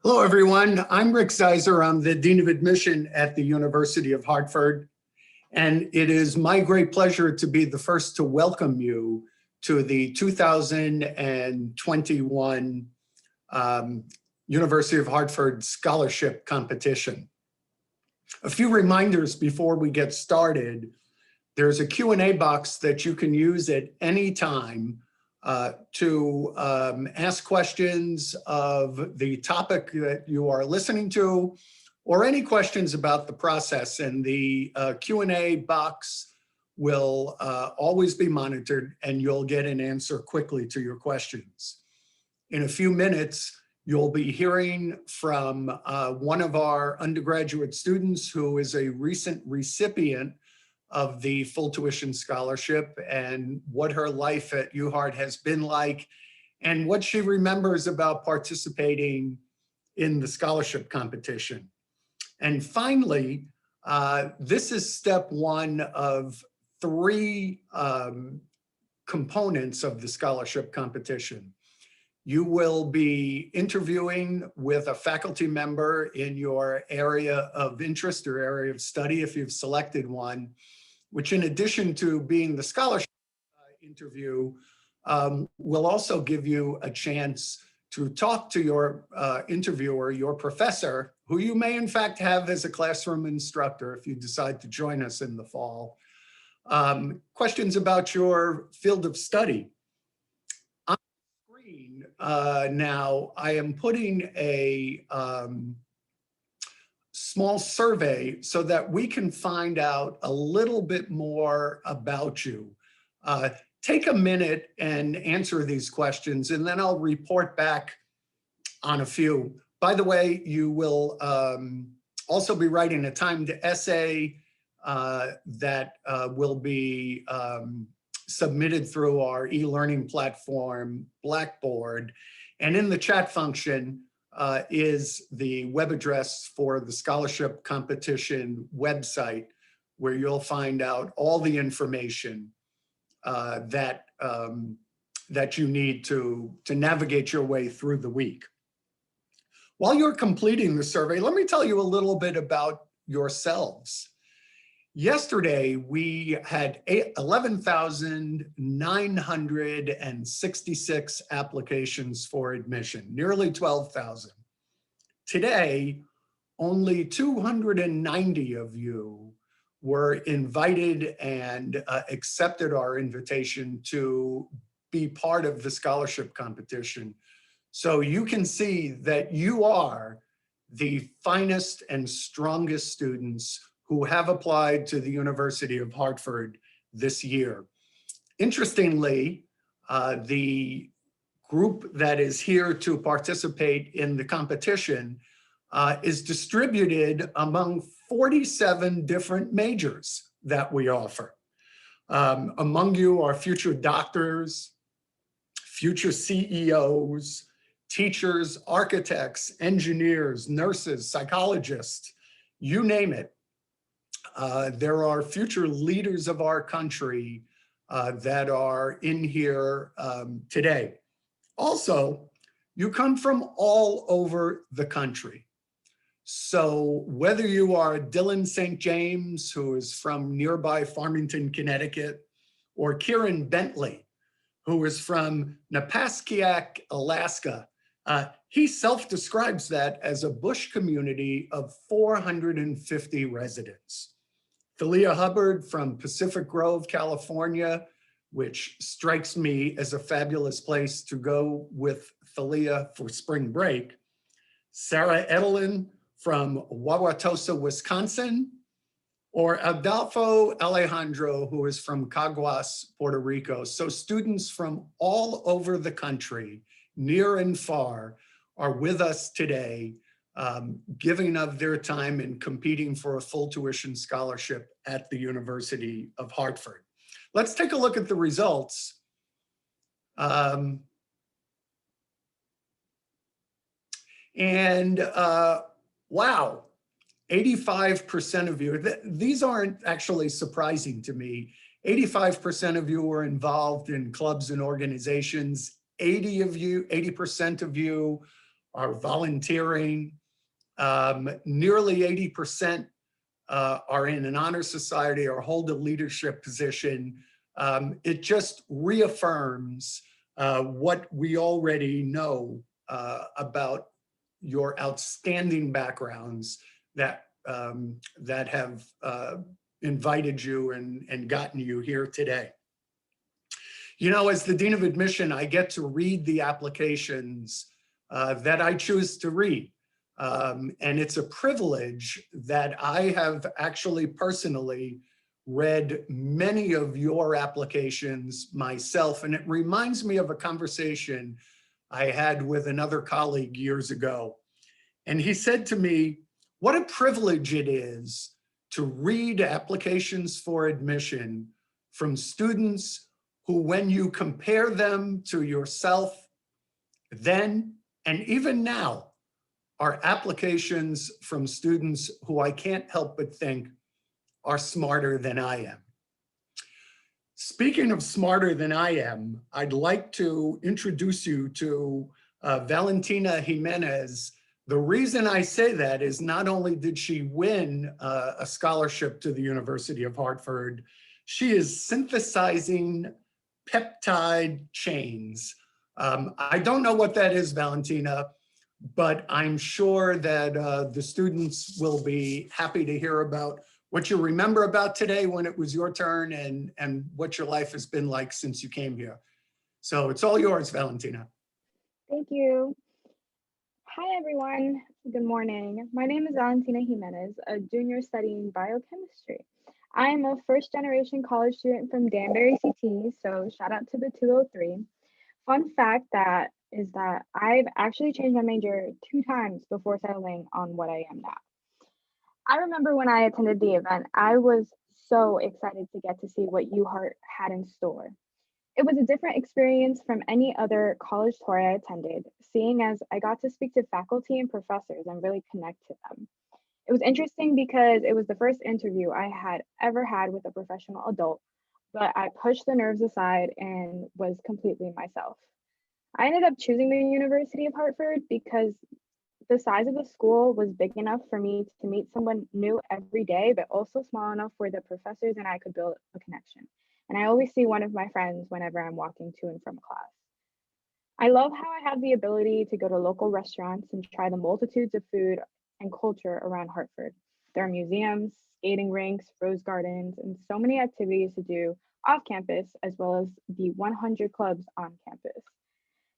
Hello, everyone. I'm Rick Zeiser. I'm the Dean of Admission at the University of Hartford. And it is my great pleasure to be the first to welcome you to the 2021 University of Hartford Scholarship Competition. A few reminders before we get started. There's a Q&A box that you can use at any time to ask questions of the topic that you are listening to, or any questions about the process. And the Q&A box will always be monitored, and you'll get an answer quickly to your questions. In a few minutes, you'll be hearing from one of our undergraduate students who is a recent recipient of the full tuition scholarship, and what her life at UHart has been like, and what she remembers about participating in the scholarship competition. And finally, this is step one of three components of the scholarship competition. You will be interviewing with a faculty member in your area of interest or area of study if you've selected one, which, in addition to being the scholarship interview, will also give you a chance to talk to your interviewer, your professor, who you may in fact have as a classroom instructor if you decide to join us in the fall. Questions about your field of study. On the screen now, I am putting a small survey so that we can find out a little bit more about you. Take a minute and answer these questions, and then I'll report back on a few. By the way, you will also be writing a timed essay that will be submitted through our e-learning platform, Blackboard. And in the chat function, is the web address for the scholarship competition website, where you'll find out all the information that you need to navigate your way through the week. While you're completing the survey, let me tell you a little bit about yourselves. Yesterday, we had 11,966 applications for admission, nearly 12,000. Today, only 290 of you were invited and accepted our invitation to be part of the scholarship competition. So you can see that you are the finest and strongest students who have applied to the University of Hartford this year. Interestingly, the group that is here to participate in the competition is distributed among 47 different majors that we offer. Among you are future doctors, future CEOs, teachers, architects, engineers, nurses, psychologists, you name it. There are future leaders of our country that are in here today. Also, you come from all over the country. So whether you are Dylan St. James, who is from nearby Farmington, Connecticut, or Kieran Bentley, who is from Napaskiak, Alaska, he self-describes that as a bush community of 450 residents. Thalia Hubbard from Pacific Grove, California, which strikes me as a fabulous place to go with Thalia for spring break. Sarah Edelin from Wauwatosa, Wisconsin, or Adolfo Alejandro, who is from Caguas, Puerto Rico. So students from all over the country, near and far, are with us today, giving of their time and competing for a full tuition scholarship at the University of Hartford. Let's take a look at the results. Wow, 85% of you, these aren't actually surprising to me. 85% of you were involved in clubs and organizations. 80% of you are volunteering. Nearly 80% are in an honor society or hold a leadership position. It just reaffirms what we already know about your outstanding backgrounds that that have invited you and gotten you here today. You know, as the Dean of Admission, I get to read the applications that I choose to read. And it's a privilege that I have actually personally read many of your applications myself. And it reminds me of a conversation I had with another colleague years ago. And he said to me, what a privilege it is to read applications for admission from students who, when you compare them to yourself then and even now, are applications from students who I can't help but think are smarter than I am. Speaking of smarter than I am, I'd like to introduce you to Valentina Jimenez. The reason I say that is not only did she win a scholarship to the University of Hartford, she is synthesizing peptide chains. I don't know what that is, Valentina, but I'm sure that the students will be happy to hear about what you remember about today when it was your turn and what your life has been like since you came here. So it's all yours, Valentina. Thank you. Hi, everyone. Good morning. My name is Valentina Jimenez, a junior studying biochemistry. I am a first-generation college student from Danbury CT, so shout out to the 203. Fun fact that is that I've actually changed my major 2 times before settling on what I am now. I remember when I attended the event, I was so excited to get to see what UHeart had in store. It was a different experience from any other college tour I attended, seeing as I got to speak to faculty and professors and really connect to them. It was interesting because it was the first interview I had ever had with a professional adult, but I pushed the nerves aside and was completely myself. I ended up choosing the University of Hartford because the size of the school was big enough for me to meet someone new every day, but also small enough where the professors and I could build a connection. And I always see one of my friends whenever I'm walking to and from class. I love how I have the ability to go to local restaurants and try the multitudes of food and culture around Hartford. There are museums, skating rinks, rose gardens, and so many activities to do off campus, as well as the 100 clubs on campus.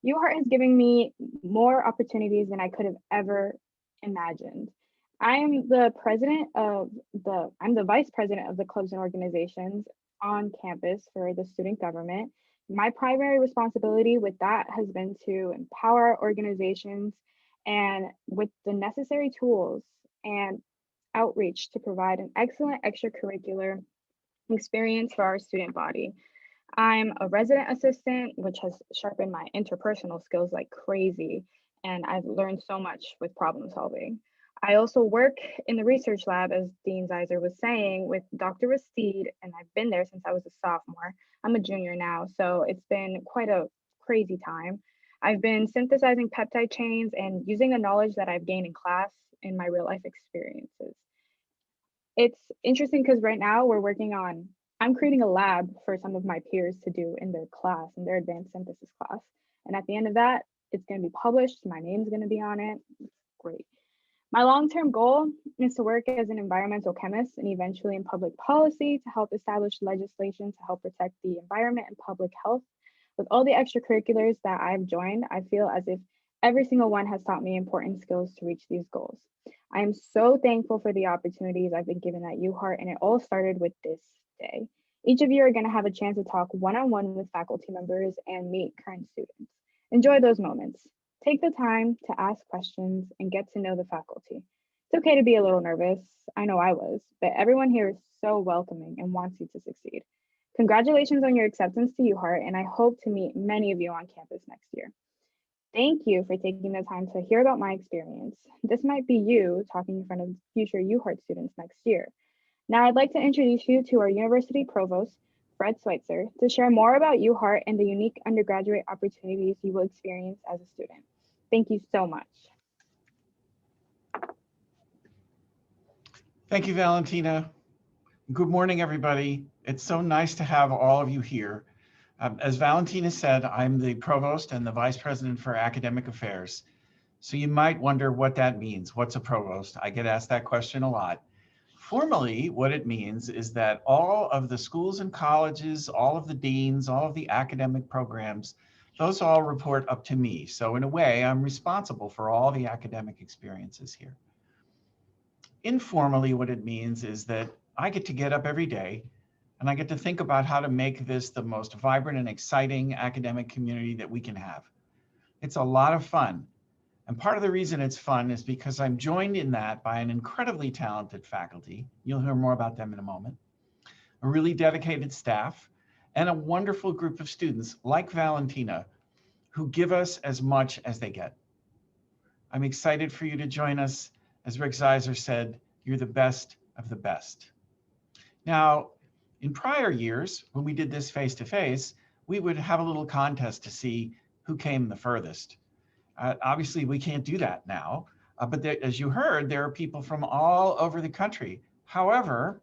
UHeart has given me more opportunities than I could have ever imagined. I'm the vice president of the clubs and organizations on campus for the student government. My primary responsibility with that has been to empower our organizations and with the necessary tools and outreach to provide an excellent extracurricular experience for our student body. I'm a resident assistant, which has sharpened my interpersonal skills like crazy, and I've learned so much with problem solving. I also work in the research lab, as Dean Zeiser was saying, with Dr. Rastid, and I've been there since I was a sophomore. I'm a junior now, so it's been quite a crazy time. I've been synthesizing peptide chains and using the knowledge that I've gained in class in my real life experiences. It's interesting because right now I'm creating a lab for some of my peers to do in their class, in their advanced synthesis class. And at the end of that, it's going to be published. My name's going to be on it. It's great. My long-term goal is to work as an environmental chemist and eventually in public policy to help establish legislation to help protect the environment and public health. With all the extracurriculars that I've joined, I feel as if every single one has taught me important skills to reach these goals. I am so thankful for the opportunities I've been given at UHeart, and it all started with this day. Each of you are going to have a chance to talk one-on-one with faculty members and meet current students. Enjoy those moments. Take the time to ask questions and get to know the faculty. It's okay to be a little nervous. I know I was, but everyone here is so welcoming and wants you to succeed. Congratulations on your acceptance to UHeart, and I hope to meet many of you on campus next year. Thank you for taking the time to hear about my experience. This might be you talking in front of future UHeart students next year. Now I'd like to introduce you to our University Provost, Fred Schweitzer, to share more about UHeart and the unique undergraduate opportunities you will experience as a student. Thank you so much. Thank you, Valentina. Good morning, everybody. It's so nice to have all of you here. As Valentina said, I'm the provost and the vice president for academic affairs. So you might wonder what that means. What's a provost? I get asked that question a lot. Formally, what it means is that all of the schools and colleges, all of the deans, all of the academic programs, those all report up to me. So in a way, I'm responsible for all the academic experiences here. Informally, what it means is that I get to get up every day and I get to think about how to make this the most vibrant and exciting academic community that we can have. It's a lot of fun. And part of the reason it's fun is because I'm joined in that by an incredibly talented faculty. You'll hear more about them in a moment. A really dedicated staff and a wonderful group of students like Valentina who give us as much as they get. I'm excited for you to join us. As Rick Zeiser said, you're the best of the best. Now, in prior years, when we did this face-to-face, we would have a little contest to see who came the furthest. Obviously, we can't do that now, but as you heard, there are people from all over the country. However,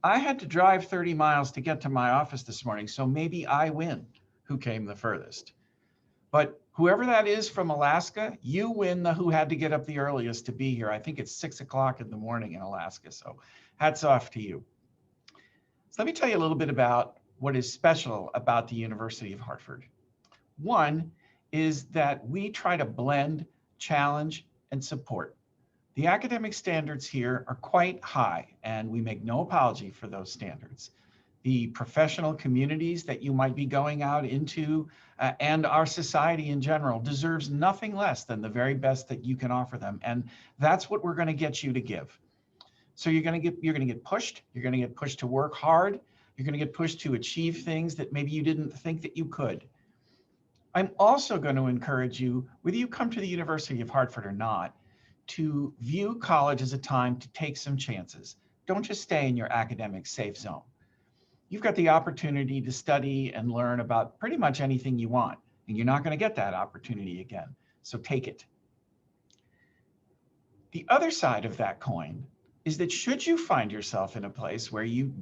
I had to drive 30 miles to get to my office this morning, so maybe I win who came the furthest. But whoever that is from Alaska, you win the who had to get up the earliest to be here. I think it's 6 o'clock in the morning in Alaska, so hats off to you. So let me tell you a little bit about what is special about the University of Hartford. One is that we try to blend, challenge, and support. The academic standards here are quite high, and we make no apology for those standards. The professional communities that you might be going out into and our society in general deserves nothing less than the very best that you can offer them. And that's what we're going to get you to give. So you're going to get pushed. You're going to get pushed to work hard. You're going to get pushed to achieve things that maybe you didn't think that you could. I'm also going to encourage you, whether you come to the University of Hartford or not, to view college as a time to take some chances. Don't just stay in your academic safe zone. You've got the opportunity to study and learn about pretty much anything you want, and you're not going to get that opportunity again. So take it. The other side of that coin is that should you find yourself in a place where you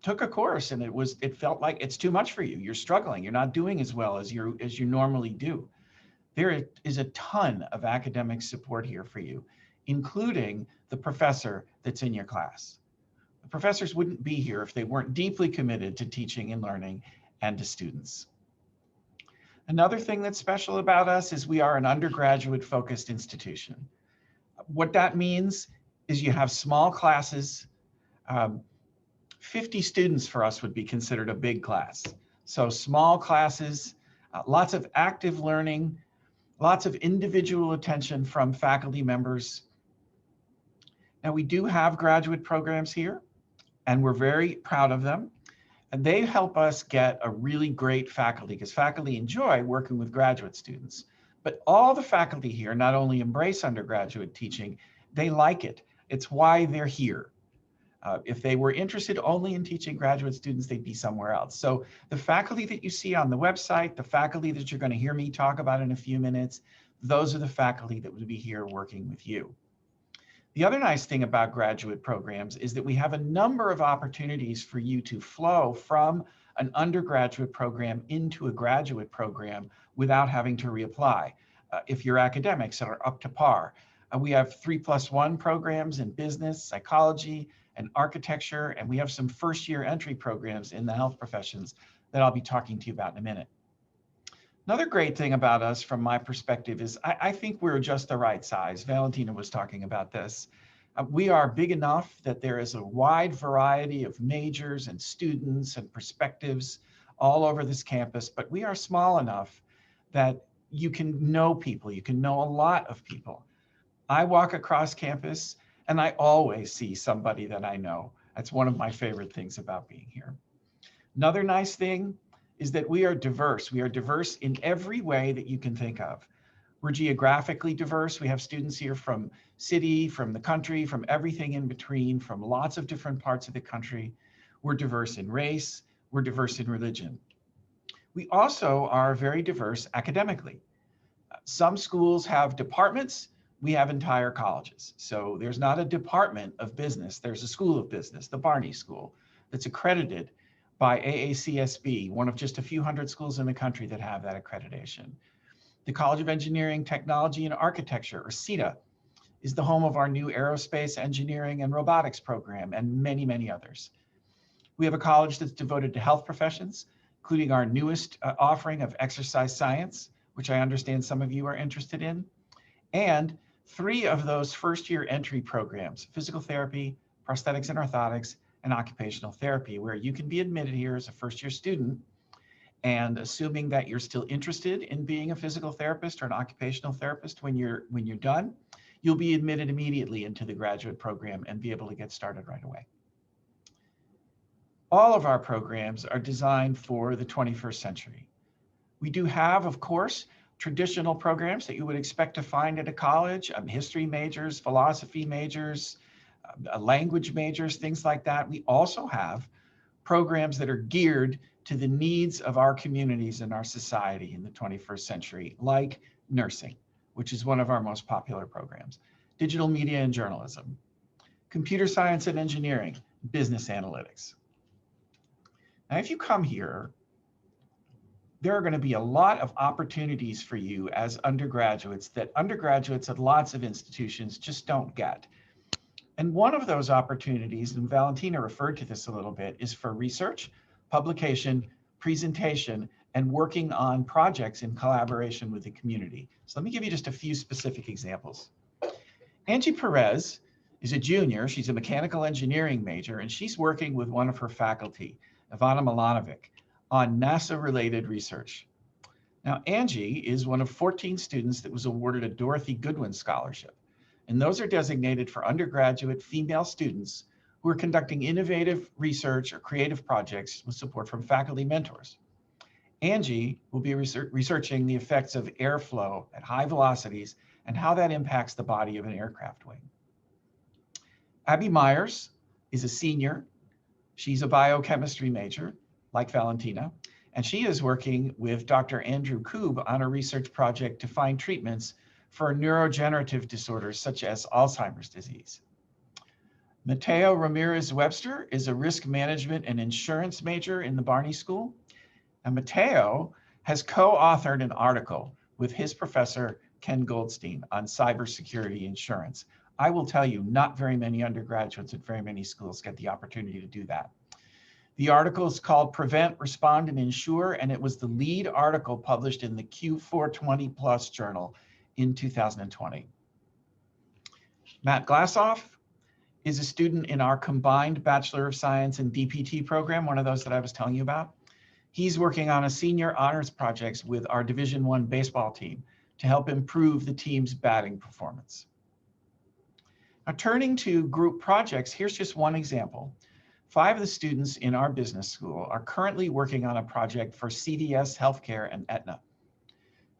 took a course and it felt like it's too much for you, you're struggling, you're not doing as well as you normally do, there is a ton of academic support here for you, including the professor that's in your class. The professors wouldn't be here if they weren't deeply committed to teaching and learning and to students. Another thing that's special about us is we are an undergraduate focused institution. What that means is you have small classes. 50 students for us would be considered a big class. So small classes, lots of active learning, lots of individual attention from faculty members. Now we do have graduate programs here, and we're very proud of them. And they help us get a really great faculty because faculty enjoy working with graduate students. But all the faculty here not only embrace undergraduate teaching, they like it. It's why they're here. If they were interested only in teaching graduate students, they'd be somewhere else. So the faculty that you see on the website, the faculty that you're going to hear me talk about in a few minutes, those are the faculty that would be here working with you. The other nice thing about graduate programs is that we have a number of opportunities for you to flow from an undergraduate program into a graduate program without having to reapply. If your academics are up to par. We have 3+1 programs in business, psychology, and architecture, and we have some first-year entry programs in the health professions that I'll be talking to you about in a minute. Another great thing about us from my perspective is I think we're just the right size. Valentina was talking about this. We are big enough that there is a wide variety of majors and students and perspectives all over this campus, but we are small enough that you can know people, you can know a lot of people. I walk across campus and I always see somebody that I know. That's one of my favorite things about being here. Another nice thing is that we are diverse. We are diverse in every way that you can think of. We're geographically diverse. We have students here from city, from the country, from everything in between, from lots of different parts of the country. We're diverse in race. We're diverse in religion. We also are very diverse academically. Some schools have departments. We have entire colleges. So there's not a department of business. There's a school of business, the Barney School, that's accredited by AACSB, one of just a few hundred schools in the country that have that accreditation. The College of Engineering, Technology, and Architecture, or CETA, is the home of our new aerospace engineering and robotics program, and many, many others. We have a college that's devoted to health professions, including our newest offering of exercise science, which I understand some of you are interested in, and 3 of those first-year entry programs, physical therapy, prosthetics and orthotics, and occupational therapy, where you can be admitted here as a first-year student, and assuming that you're still interested in being a physical therapist or an occupational therapist when you're done, you'll be admitted immediately into the graduate program and be able to get started right away. All of our programs are designed for the 21st century. We do have, of course, traditional programs that you would expect to find at a college, history majors, philosophy majors, language majors, things like that. We also have programs that are geared to the needs of our communities and our society in the 21st century, like nursing, which is one of our most popular programs, digital media and journalism, computer science and engineering, business analytics. Now, if you come here, there are going to be a lot of opportunities for you as undergraduates that undergraduates at lots of institutions just don't get. And one of those opportunities, and Valentina referred to this a little bit, is for research, publication, presentation, and working on projects in collaboration with the community. So let me give you just a few specific examples. Angie Perez is a junior. She's a mechanical engineering major, and she's working with one of her faculty, Ivana Milanovic, on NASA-related research. Now, Angie is one of 14 students that was awarded a Dorothy Goodwin Scholarship. And those are designated for undergraduate female students who are conducting innovative research or creative projects with support from faculty mentors. Angie will be researching the effects of airflow at high velocities and how that impacts the body of an aircraft wing. Abby Myers is a senior. She's a biochemistry major, like Valentina, and she is working with Dr. Andrew Koob on a research project to find treatments for neurodegenerative disorders such as Alzheimer's disease. Mateo Ramirez Webster is a risk management and insurance major in the Barney School. And Mateo has co-authored an article with his professor, Ken Goldstein, on cybersecurity insurance. I will tell you, not very many undergraduates at very many schools get the opportunity to do that. The article is called Prevent, Respond, and Insure, and it was the lead article published in the Q420 Plus journal in 2020. Matt Glassoff is a student in our combined Bachelor of Science and DPT program, one of those that I was telling you about. He's working on a senior honors project with our Division I baseball team to help improve the team's batting performance. Now, turning to group projects, here's just one example. 5 of the students in our business school are currently working on a project for CVS Healthcare and Aetna.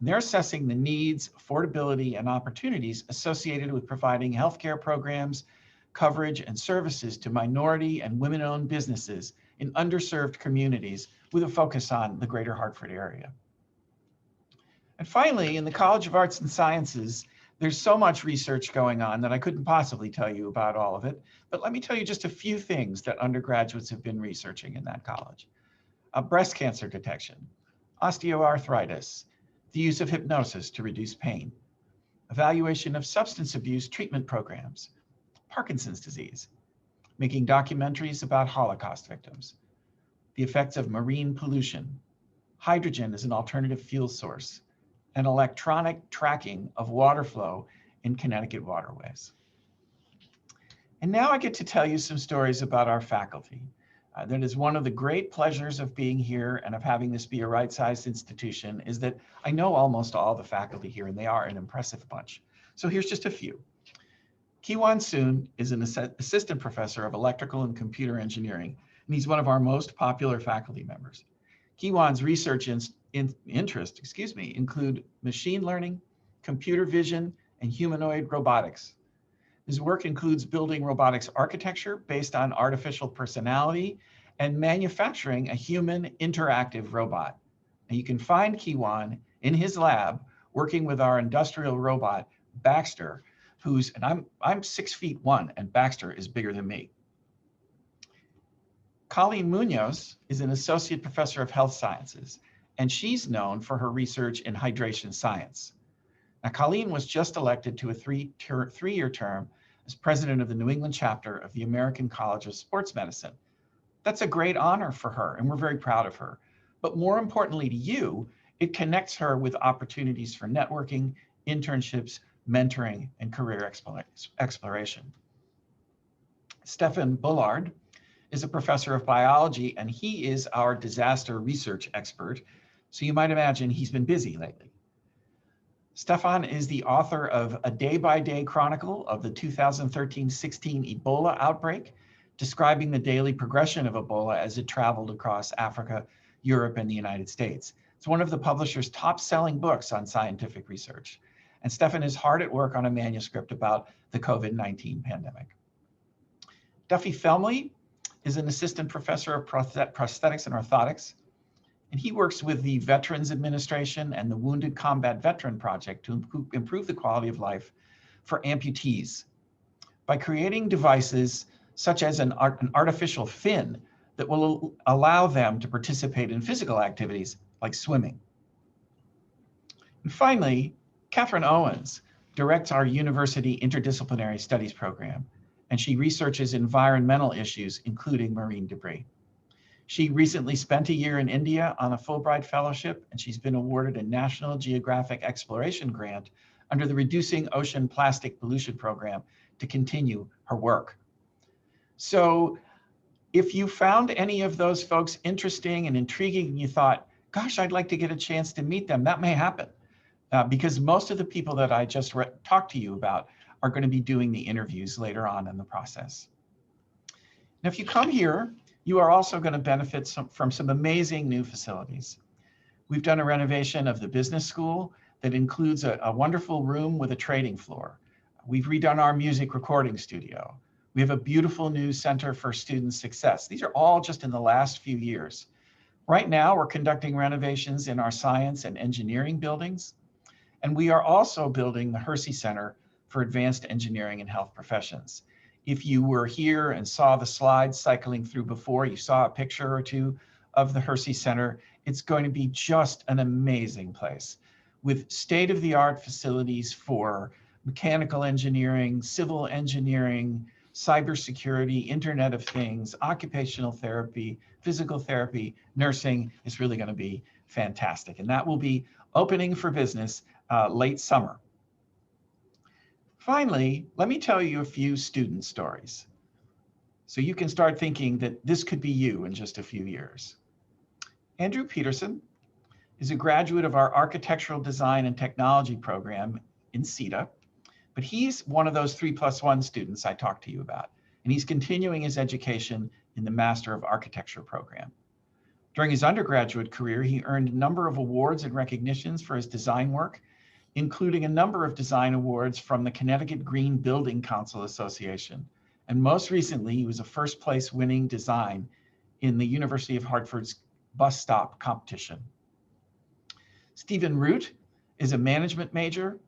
They're assessing the needs, affordability, and opportunities associated with providing healthcare programs, coverage, and services to minority and women-owned businesses in underserved communities with a focus on the greater Hartford area. And finally, in the College of Arts and Sciences, there's so much research going on that I couldn't possibly tell you about all of it, but let me tell you just a few things that undergraduates have been researching in that college. Breast cancer detection, osteoarthritis, the use of hypnosis to reduce pain, evaluation of substance abuse treatment programs, Parkinson's disease, making documentaries about Holocaust victims, the effects of marine pollution, hydrogen as an alternative fuel source, and electronic tracking of water flow in Connecticut waterways. And now I get to tell you some stories about our faculty. That is one of the great pleasures of being here and of having this be a right-sized institution, is that I know almost all the faculty here, and they are an impressive bunch. So here's just a few. Kiwan Soon is an assistant professor of electrical and computer engineering, and he's one of our most popular faculty members. Kiwan's research interests include machine learning, computer vision, and humanoid robotics. His work includes building robotics architecture based on artificial personality and manufacturing a human interactive robot. And you can find Kiwan in his lab working with our industrial robot, Baxter, and I'm 6'1", and Baxter is bigger than me. Colleen Munoz is an associate professor of health sciences, and she's known for her research in hydration science. Now, Colleen was just elected to a three-year term as president of the New England chapter of the American College of Sports Medicine. That's a great honor for her, and we're very proud of her. But more importantly to you, it connects her with opportunities for networking, internships, mentoring, and career exploration. Stefan Bullard is a professor of biology, and he is our disaster research expert. So you might imagine he's been busy lately. Stefan is the author of A Day-by-Day Chronicle of the 2013-16 Ebola outbreak, describing the daily progression of Ebola as it traveled across Africa, Europe, and the United States. It's one of the publisher's top-selling books on scientific research. And Stefan is hard at work on a manuscript about the COVID-19 pandemic. Duffy Felmley is an assistant professor of prosthetics and orthotics, and he works with the Veterans Administration and the Wounded Combat Veteran Project to improve the quality of life for amputees by creating devices such as an artificial fin that will allow them to participate in physical activities like swimming. And finally, Catherine Owens directs our university interdisciplinary studies program, and she researches environmental issues, including marine debris. She recently spent a year in India on a Fulbright fellowship, and she's been awarded a National Geographic Exploration grant under the Reducing Ocean Plastic Pollution Program to continue her work. So if you found any of those folks interesting and intriguing, and you thought, gosh, I'd like to get a chance to meet them, that may happen. Because most of the people that I just talked to you about are going to be doing the interviews later on in the process. Now, if you come here, you are also going to benefit from some amazing new facilities. We've done a renovation of the business school that includes a wonderful room with a trading floor. We've redone our music recording studio. We have a beautiful new center for student success. These are all just in the last few years. Right now, we're conducting renovations in our science and engineering buildings. And we are also building the Hersey Center for Advanced Engineering and Health Professions. If you were here and saw the slides cycling through before, you saw a picture or two of the Hersey Center. It's going to be just an amazing place with state-of-the-art facilities for mechanical engineering, civil engineering, cybersecurity, Internet of Things, occupational therapy, physical therapy, nursing. Is really going to be fantastic. And that will be opening for business late summer. Finally, let me tell you a few student stories so you can start thinking that this could be you in just a few years. Andrew Peterson is a graduate of our Architectural Design and Technology program in CETA, but he's one of those 3+1 students I talked to you about, and he's continuing his education in the Master of Architecture program. During his undergraduate career, he earned a number of awards and recognitions for his design work, including a number of design awards from the Connecticut Green Building Council Association. And most recently, he was a first place winning design in the University of Hartford's bus stop competition. Stephen Root is a management major,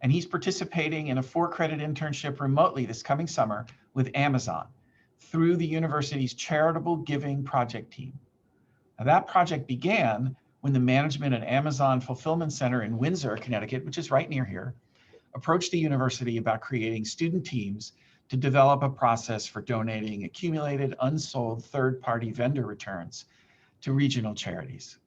and he's participating in a 4-credit internship remotely this coming summer with Amazon through the university's charitable giving project team. Now, that project began when the management at Amazon Fulfillment Center in Windsor, Connecticut, which is right near here, approached the university about creating student teams to develop a process for donating accumulated unsold third-party vendor returns to regional charities.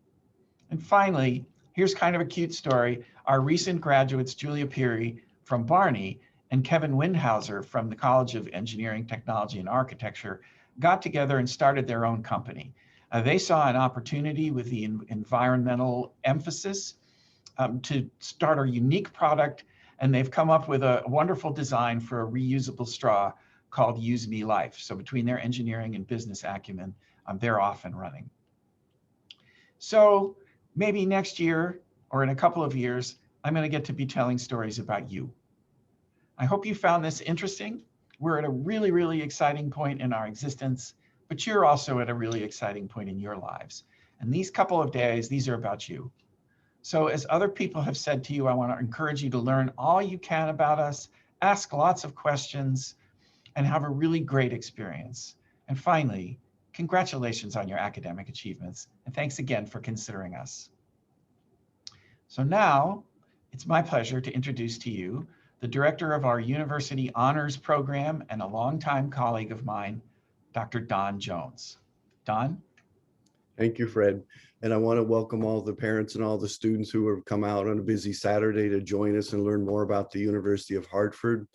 And finally, here's kind of a cute story. Our recent graduates, Julia Peary from Barney and Kevin Windhauser from the College of Engineering, Technology, and Architecture, got together and started their own company. They saw an opportunity with the environmental emphasis to start a unique product, and they've come up with a wonderful design for a reusable straw called Use Me Life. So between their engineering and business acumen, they're off and running. So maybe next year or in a couple of years, I'm going to get to be telling stories about you. I hope you found this interesting. We're at a really, really exciting point in our existence, but you're also at a really exciting point in your lives. And these couple of days, these are about you. So as other people have said to you, I want to encourage you to learn all you can about us, ask lots of questions, and have a really great experience. And finally, congratulations on your academic achievements, and thanks again for considering us. So now, it's my pleasure to introduce to you the director of our University Honors Program and a longtime colleague of mine, Dr. Don Jones. Don? Thank you, Fred. And I want to welcome all the parents and all the students who have come out on a busy Saturday to join us and learn more about the University of Hartford.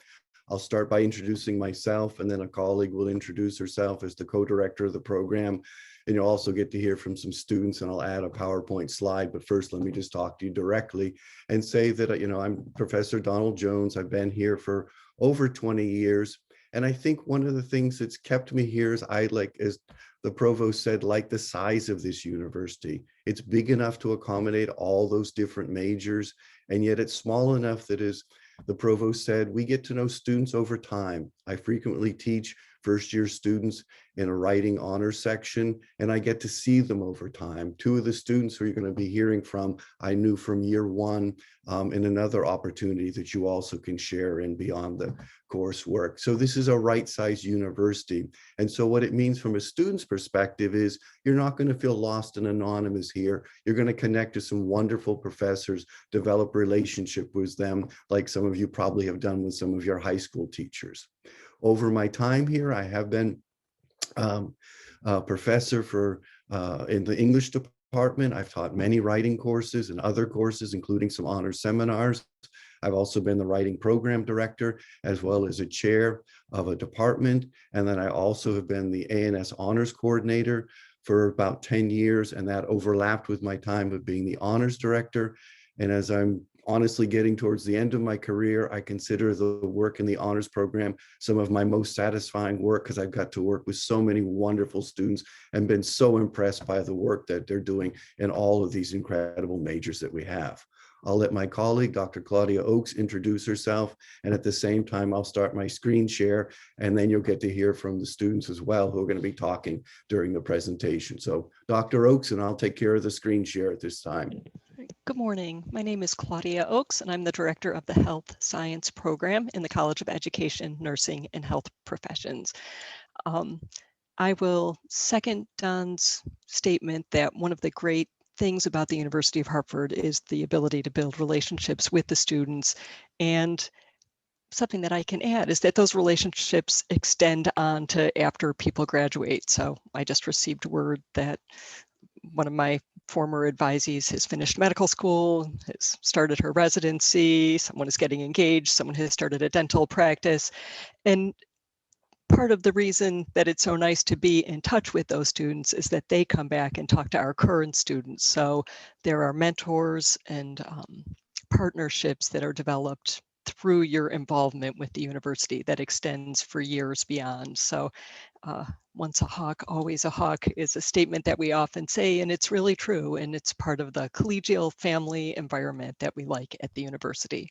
I'll start by introducing myself, and then a colleague will introduce herself as the co-director of the program. And you'll also get to hear from some students, and I'll add a PowerPoint slide. But first, let me just talk to you directly and say that, I'm Professor Donald Jones. I've been here for over 20 years. And I think one of the things that's kept me here is as the provost said, like the size of this university. It's big enough to accommodate all those different majors, and yet it's small enough that, as the provost said, we get to know students over time. I frequently teach first-year students in a writing honors section, and I get to see them over time. Two of the students who you're going to be hearing from, I knew from year one, in another opportunity that you also can share in beyond the coursework. So this is a right-sized university. And so what it means from a student's perspective is you're not going to feel lost and anonymous here. You're going to connect to some wonderful professors, develop relationship with them, like some of you probably have done with some of your high school teachers. Over my time here, I have been a professor in the English department. I've taught many writing courses and other courses, including some honors seminars. I've also been the writing program director, as well as a chair of a department. And then I also have been the A&S honors coordinator for about 10 years. And that overlapped with my time of being the honors director. And as I'm honestly getting towards the end of my career, I consider the work in the honors program some of my most satisfying work, because I've got to work with so many wonderful students and been so impressed by the work that they're doing in all of these incredible majors that we have. I'll let my colleague, Dr. Claudia Oakes, introduce herself. And at the same time, I'll start my screen share, and then you'll get to hear from the students as well, who are going to be talking during the presentation. So Dr. Oakes, and I'll take care of the screen share at this time. Good morning. My name is Claudia Oakes, and I'm the director of the Health Science Program in the College of Education, Nursing, and Health Professions. I will second Don's statement that one of the great things about the University of Hartford is the ability to build relationships with the students. And something that I can add is that those relationships extend on to after people graduate. So I just received word that one of my former advisees has finished medical school, has started her residency, someone is getting engaged, someone has started a dental practice. And part of the reason that it's so nice to be in touch with those students is that they come back and talk to our current students. So there are mentors and partnerships that are developed through your involvement with the university that extends for years beyond. So once a hawk, always a hawk is a statement that we often say, and it's really true. And it's part of the collegial family environment that we like at the university.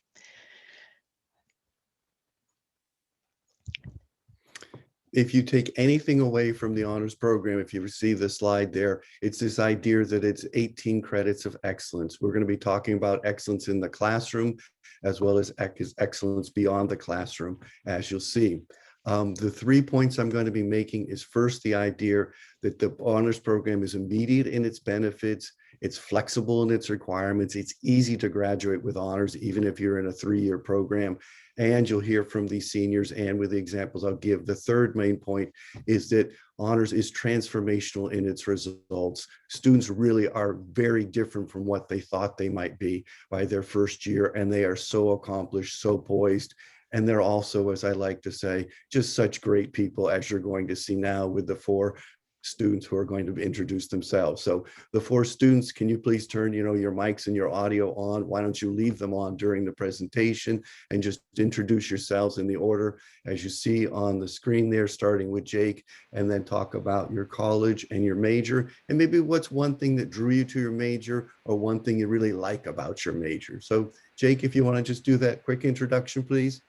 If you take anything away from the honors program, if you receive the slide there, it's this idea that it's 18 credits of excellence. We're going to be talking about excellence in the classroom, as well as excellence beyond the classroom, as you'll see. The 3 points I'm going to be making is, first, the idea that the honors program is immediate in its benefits. It's flexible in its requirements. It's easy to graduate with honors, even if you're in a 3-year program. And you'll hear from these seniors, and with the examples I'll give. The third main point is that honors is transformational in its results. Students really are very different from what they thought they might be by their first year, and they are so accomplished, so poised. And they're also, as I like to say, just such great people, as you're going to see now with the 4 students who are going to introduce themselves. So the 4 students, can you please turn your mics and your audio on? Why don't you leave them on during the presentation and just introduce yourselves in the order as you see on the screen there, starting with Jake, and then talk about your college and your major, and maybe what's one thing that drew you to your major, or one thing you really like about your major. So Jake, if you want to just do that quick introduction, please.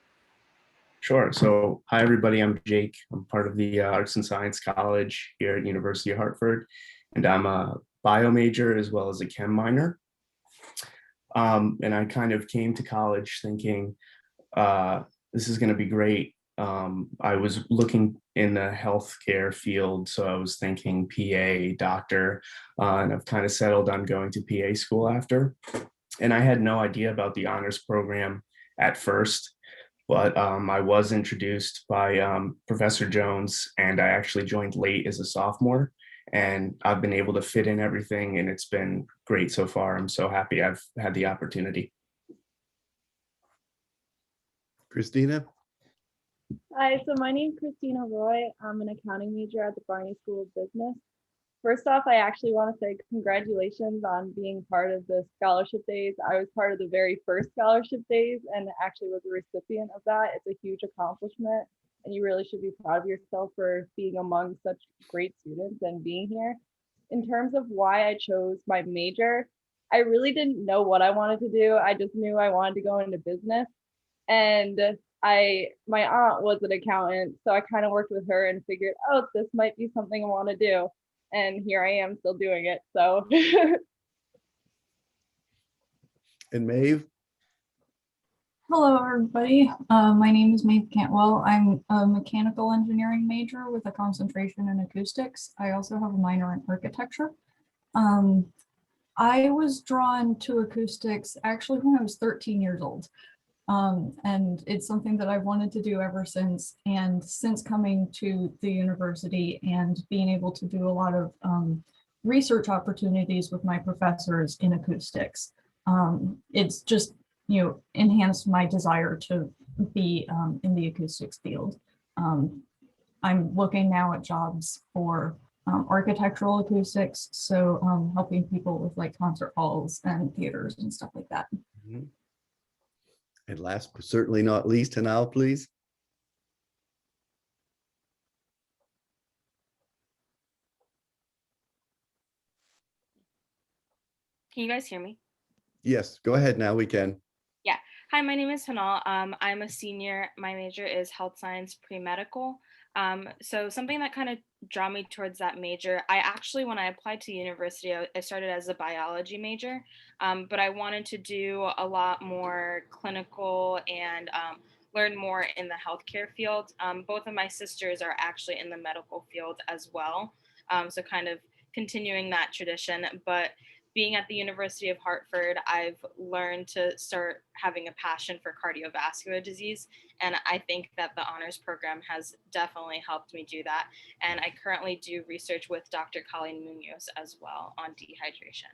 Sure. So hi, everybody. I'm Jake. I'm part of the Arts and Science College here at University of Hartford, and I'm a bio major as well as a chem minor. And I kind of came to college thinking, this is going to be great. I was looking in the healthcare field, so I was thinking PA, doctor, and I've kind of settled on going to PA school after. And I had no idea about the honors program at first, but I was introduced by Professor Jones, and I actually joined late as a sophomore. And I've been able to fit in everything, and it's been great so far. I'm so happy I've had the opportunity. Christina? Hi, so my name is Christina Roy. I'm an accounting major at the Barney School of Business. First off, I actually want to say congratulations on being part of the scholarship days. I was part of the very first scholarship days and actually was a recipient of that. It's a huge accomplishment, and you really should be proud of yourself for being among such great students and being here. In terms of why I chose my major, I really didn't know what I wanted to do. I just knew I wanted to go into business. And my aunt was an accountant, so I kind of worked with her and figured, oh, this might be something I want to do. And here I am still doing it. So And Maeve? Hello, everybody. My name is Maeve Cantwell. I'm a mechanical engineering major with a concentration in acoustics. I also have a minor in architecture. I was drawn to acoustics actually when I was 13 years old. And it's something that I've wanted to do ever since. And since coming to the university and being able to do a lot of research opportunities with my professors in acoustics, it's just, enhanced my desire to be in the acoustics field. I'm looking now at jobs for architectural acoustics, so helping people with like concert halls and theaters and stuff like that. Mhm. And last but certainly not least, Hanal, please. Can you guys hear me? Yes, go ahead now, we can. Yeah. Hi, my name is Hanal. I'm a senior. My major is health science pre-medical. So something that kind of drew me towards that major, I actually, when I applied to university, I started as a biology major, but I wanted to do a lot more clinical and learn more in the healthcare field. Both of my sisters are actually in the medical field as well. So kind of continuing that tradition, but being at the University of Hartford, I've learned to start having a passion for cardiovascular disease. And I think that the honors program has definitely helped me do that. And I currently do research with Dr. Colleen Munoz as well on dehydration.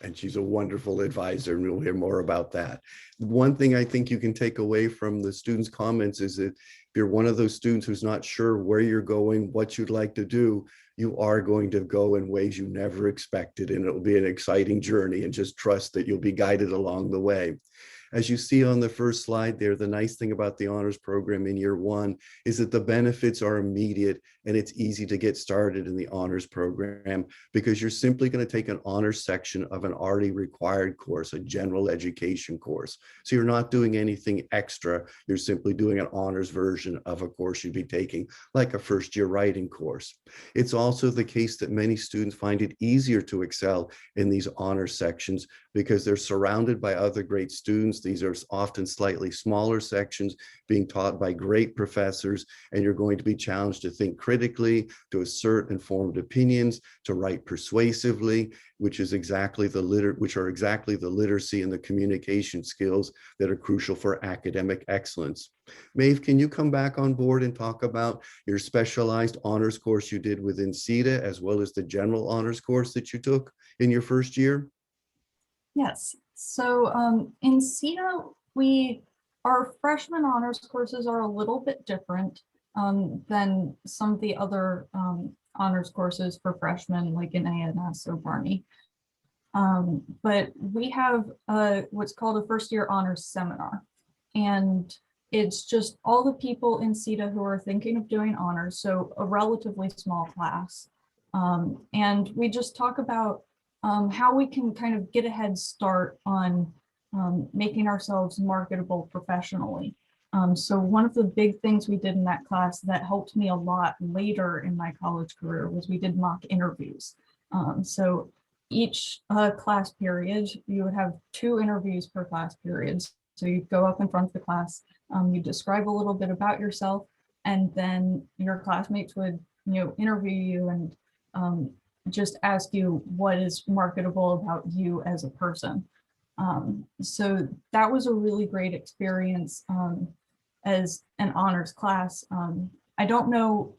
And she's a wonderful advisor, and we'll hear more about that. One thing I think you can take away from the students' comments is that if you're one of those students who's not sure where you're going, what you'd like to do, you are going to go in ways you never expected, and it'll be an exciting journey, and just trust that you'll be guided along the way. As you see on the first slide there, the nice thing about the honors program in year one is that the benefits are immediate, and it's easy to get started in the honors program because you're simply going to take an honors section of an already required course, a general education course. So you're not doing anything extra. You're simply doing an honors version of a course you'd be taking, like a first year writing course. It's also the case that many students find it easier to excel in these honors sections because they're surrounded by other great students. These are often slightly smaller sections being taught by great professors, and you're going to be challenged to think critically, to assert informed opinions, to write persuasively, which are exactly the literacy and the communication skills that are crucial for academic excellence. Maeve, can you come back on board and talk about your specialized honors course you did within CETA, as well as the general honors course that you took in your first year? Yes, so in CETA, our freshman honors courses are a little bit different than some of the other honors courses for freshmen, like in ANS or Barney. But we have what's called a first year honors seminar. And it's just all the people in CETA who are thinking of doing honors, so a relatively small class. And we just talk about how we can kind of get a head start on making ourselves marketable professionally. So one of the big things we did in that class that helped me a lot later in my college career was we did mock interviews. So each class period, you would have 2 interviews per class period. So you'd go up in front of the class, you describe a little bit about yourself, and then your classmates would, interview you and just ask you what is marketable about you as a person. So that was a really great experience as an honors class. I don't know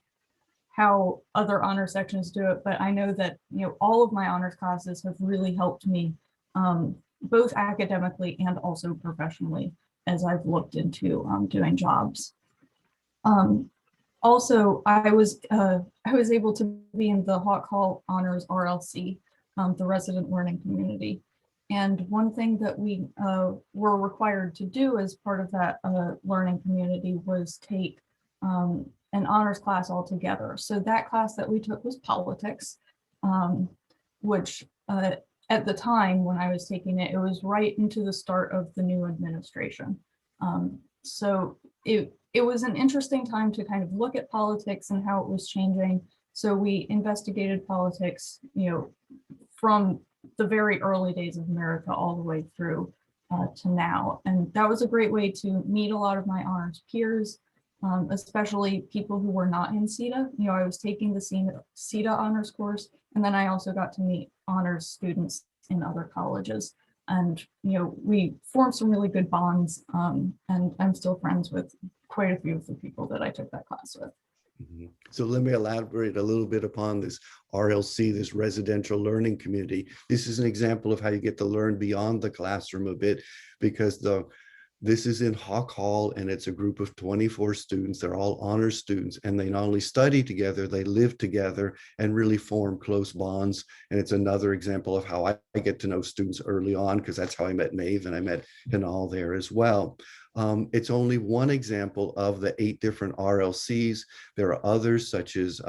how other honor sections do it, but I know that all of my honors classes have really helped me both academically and also professionally as I've looked into doing jobs. Also, I was able to be in the Hawk Hall Honors RLC, the Resident Learning Community. And one thing that we were required to do as part of that learning community was take an honors class altogether. So that class that we took was politics, which at the time when I was taking it, it was right into the start of the new administration. So it was an interesting time to kind of look at politics and how it was changing. So we investigated politics, from the very early days of America all the way through to now. And that was a great way to meet a lot of my honors peers, especially people who were not in CETA. I was taking the CETA honors course, and then I also got to meet honors students in other colleges. And, we formed some really good bonds, and I'm still friends with quite a few of the people that I took that class with. Mhm. So let me elaborate a little bit upon this RLC, this residential learning community. This is an example of how you get to learn beyond the classroom a bit, because this is in Hawk Hall, and it's a group of 24 students. They're all honors students, and they not only study together, they live together and really form close bonds. And it's another example of how I get to know students early on, because that's how I met Maeve, and I met Hinal there as well. It's only one example of the 8 different RLCs. There are others, such as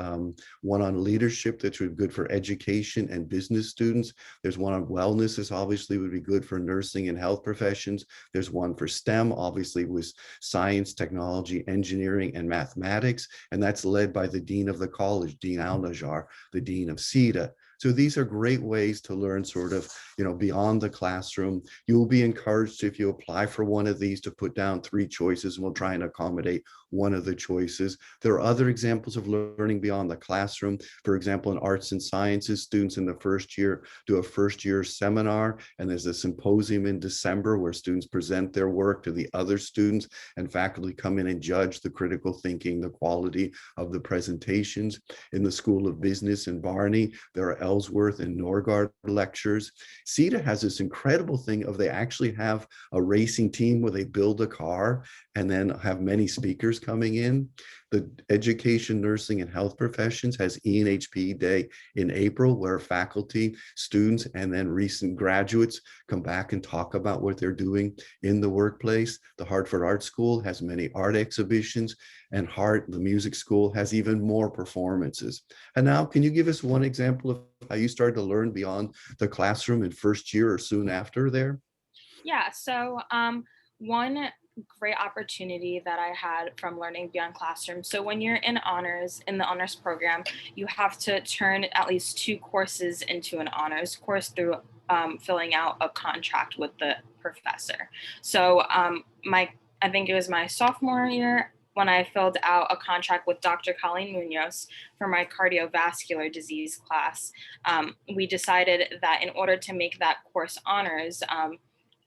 one on leadership that's good for education and business students. There's one on wellness, this obviously would be good for nursing and health professions. There's one for STEM, obviously with science, technology, engineering, and mathematics. And that's led by the dean of the college, Dean Al-Najjar, the dean of CETA. So these are great ways to learn sort of, beyond the classroom. You'll be encouraged, if you apply for one of these, to put down 3 choices, and we'll try and accommodate one of the choices. There are other examples of learning beyond the classroom. For example, in arts and sciences, students in the first year do a first-year seminar, and there's a symposium in December where students present their work to the other students, and faculty come in and judge the critical thinking, the quality of the presentations. In the School of Business in Barney, there are Ellsworth and Norgard lectures. CETA has this incredible thing of they actually have a racing team where they build a car and then have many speakers coming in. The Education, Nursing, and Health Professions has ENHP Day in April, where faculty, students, and then recent graduates come back and talk about what they're doing in the workplace. The Hartford Art School has many art exhibitions, and the music school, has even more performances. And now, can you give us one example of how you started to learn beyond the classroom in first year or soon after there? Yeah, so one great opportunity that I had from learning beyond classroom. So when you're in the honors program, you have to turn at least 2 courses into an honors course through filling out a contract with the professor. So I think it was my sophomore year when I filled out a contract with Dr. Colleen Munoz for my cardiovascular disease class. We decided that in order to make that course honors,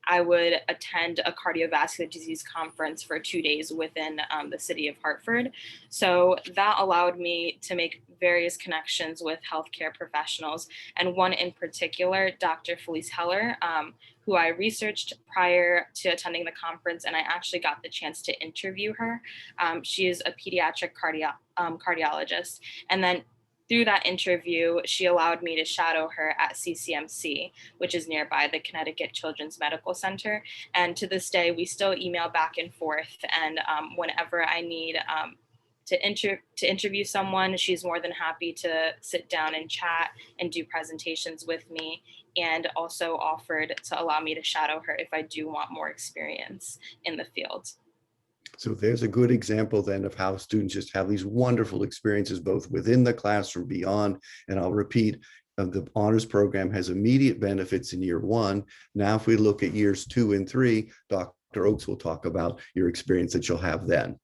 I would attend a cardiovascular disease conference for 2 days within the city of Hartford. So that allowed me to make various connections with healthcare professionals, and one in particular, Dr. Felice Heller, who I researched prior to attending the conference, and I actually got the chance to interview her. She is a pediatric cardiologist. And then through that interview, she allowed me to shadow her at CCMC, which is nearby the Connecticut Children's Medical Center. And to this day, we still email back and forth. And whenever I need to interview someone, she's more than happy to sit down and chat and do presentations with me, and also offered to allow me to shadow her if I do want more experience in the field. So there's a good example then of how students just have these wonderful experiences, both within the classroom, beyond. And I'll repeat, the honors program has immediate benefits in year one. Now, if we look at years 2 and 3, Dr. Oakes will talk about your experience that you'll have then.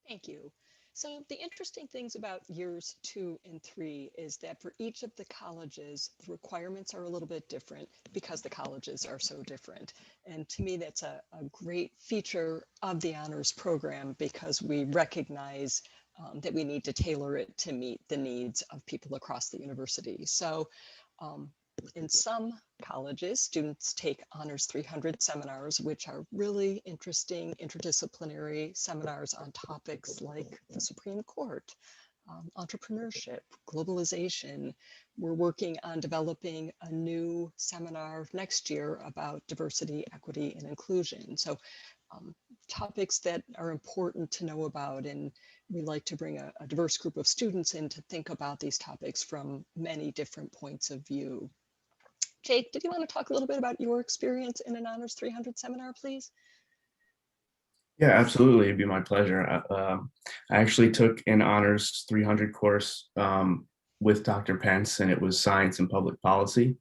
Thank you. So the interesting things about years 2 and 3 is that for each of the colleges, the requirements are a little bit different because the colleges are so different. And to me, that's a great feature of the honors program because we recognize that we need to tailor it to meet the needs of people across the university. So in some colleges, students take Honors 300 seminars, which are really interesting interdisciplinary seminars on topics like the Supreme Court, entrepreneurship, globalization. We're working on developing a new seminar next year about diversity, equity, and inclusion. So topics that are important to know about, and we like to bring a diverse group of students in to think about these topics from many different points of view. Jake, did you want to talk a little bit about your experience in an Honors 300 seminar, please? Yeah, absolutely. It'd be my pleasure. I actually took an Honors 300 course with Dr. Pence, and it was Science and Public Policy.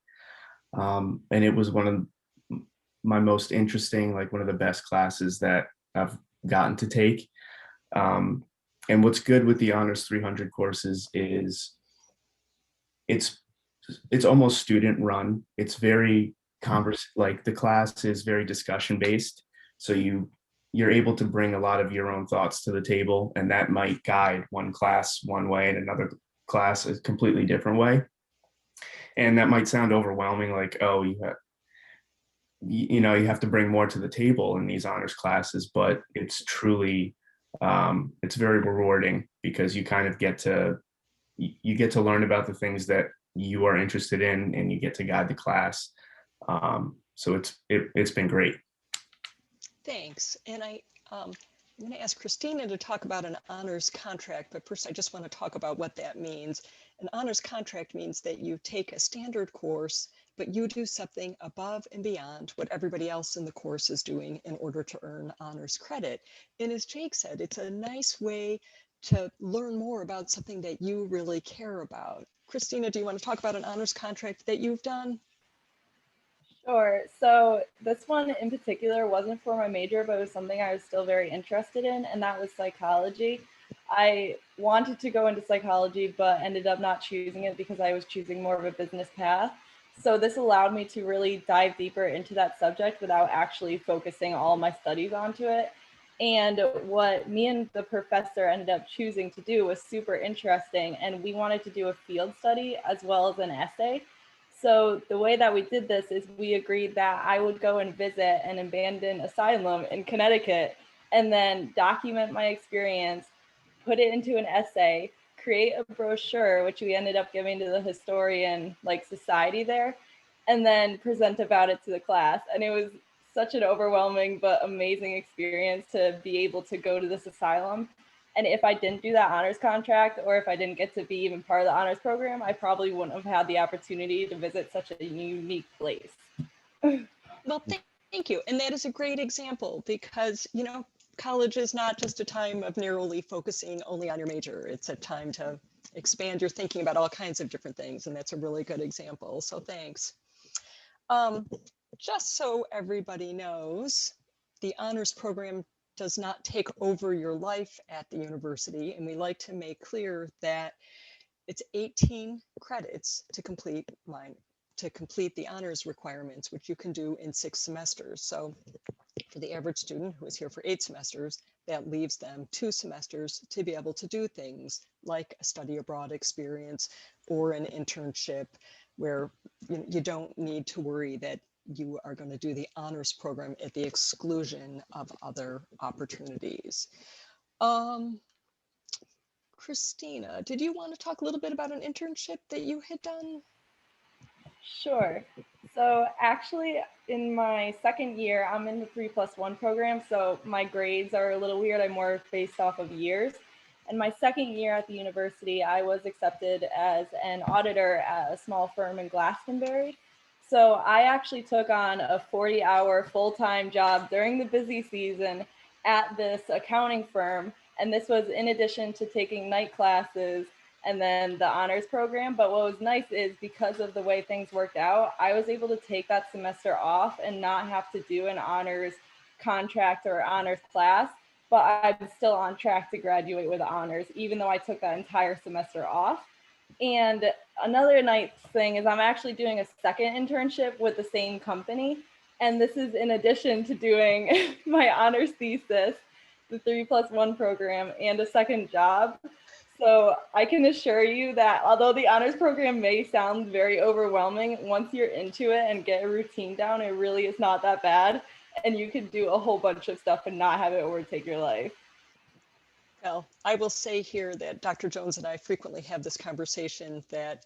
And it was one of my most interesting, like one of the best classes that I've gotten to take. And what's good with the Honors 300 courses is it's almost student run. It's very like the class is very discussion based. So you're able to bring a lot of your own thoughts to the table, and that might guide one class one way and another class a completely different way. And that might sound overwhelming, like, oh, you have to bring more to the table in these honors classes, but it's truly it's very rewarding because you kind of get to learn about the things that you are interested in, and you get to guide the class. So it's been great. Thanks. And I'm going to ask Christina to talk about an honors contract, but first I just want to talk about what that means. An honors contract means that you take a standard course, but you do something above and beyond what everybody else in the course is doing in order to earn honors credit. And as Jake said, it's a nice way to learn more about something that you really care about. Christina, do you want to talk about an honors contract that you've done? Sure. So this one in particular wasn't for my major, but it was something I was still very interested in, and that was psychology. I wanted to go into psychology, but ended up not choosing it because I was choosing more of a business path. So this allowed me to really dive deeper into that subject without actually focusing all my studies onto it. And what me and the professor ended up choosing to do was super interesting. And we wanted to do a field study as well as an essay. So the way that we did this is we agreed that I would go and visit an abandoned asylum in Connecticut and then document my experience, put it into an essay, create a brochure, which we ended up giving to the historian society there, and then present about it to the class. And it was such an overwhelming but amazing experience to be able to go to this asylum. And if I didn't do that honors contract, or if I didn't get to be even part of the honors program, I probably wouldn't have had the opportunity to visit such a unique place. Well, thank you. And that is a great example because, college is not just a time of narrowly focusing only on your major. It's a time to expand your thinking about all kinds of different things. And that's a really good example. So thanks. Just so everybody knows, the honors program does not take over your life at the university. And we like to make clear that it's 18 credits to complete the honors requirements, which you can do in 6 semesters. So for the average student who is here for 8 semesters, that leaves them 2 semesters to be able to do things like a study abroad experience or an internship where you don't need to worry that you are going to do the honors program at the exclusion of other opportunities. Christina, did you want to talk a little bit about an internship that you had done? Sure. So actually, in my second year, I'm in the 3+1 program, so my grades are a little weird. I'm more based off of years. And my second year at the university, I was accepted as an auditor at a small firm in Glastonbury. So I actually took on a 40-hour full-time job during the busy season at this accounting firm. And this was in addition to taking night classes and then the honors program. But what was nice is because of the way things worked out, I was able to take that semester off and not have to do an honors contract or honors class, but I'm still on track to graduate with honors, even though I took that entire semester off. And another nice thing is I'm actually doing a second internship with the same company. And this is in addition to doing my honors thesis, the 3+1 program, and a second job. So I can assure you that although the honors program may sound very overwhelming, once you're into it and get a routine down, it really is not that bad. And you can do a whole bunch of stuff and not have it overtake your life. Well, I will say here that Dr. Jones and I frequently have this conversation that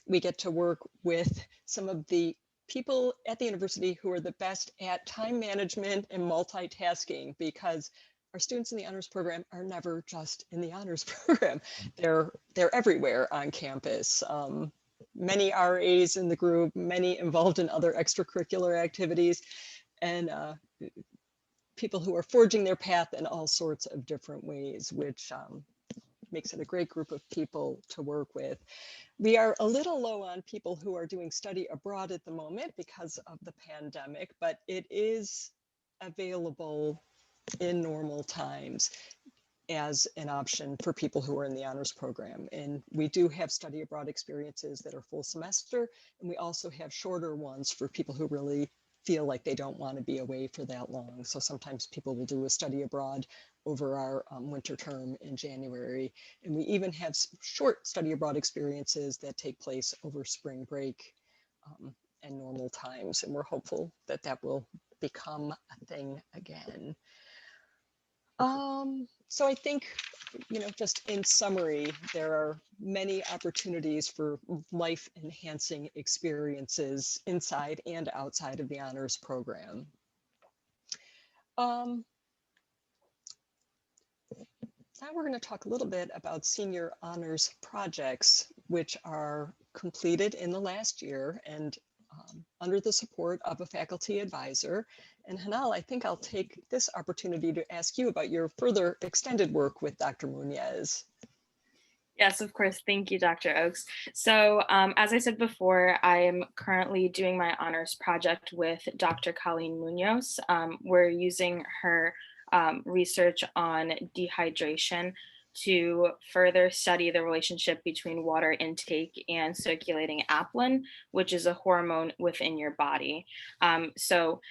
we get to work with some of the people at the university who are the best at time management and multitasking, because our students in the honors program are never just in the honors program. They're everywhere on campus. Many RAs in the group, many involved in other extracurricular activities, and people who are forging their path in all sorts of different ways, which makes it a great group of people to work with. We are a little low on people who are doing study abroad at the moment because of the pandemic, but it is available in normal times as an option for people who are in the honors program. And we do have study abroad experiences that are full semester, and we also have shorter ones for people who really feel like they don't want to be away for that long. So sometimes people will do a study abroad over our winter term in January. And we even have short study abroad experiences that take place over spring break and normal times. And we're hopeful that that will become a thing again. So I think, just in summary, there are many opportunities for life-enhancing experiences inside and outside of the honors program. Now we're going to talk a little bit about senior honors projects, which are completed in the last year and under the support of a faculty advisor. And Hanal, I think I'll take this opportunity to ask you about your further extended work with Dr. Muñez. Yes, of course. Thank you, Dr. Oakes. So as I said before, I am currently doing my honors project with Dr. Colleen Munoz. We're using her research on dehydration to further study the relationship between water intake and circulating apelin, which is a hormone within your body. So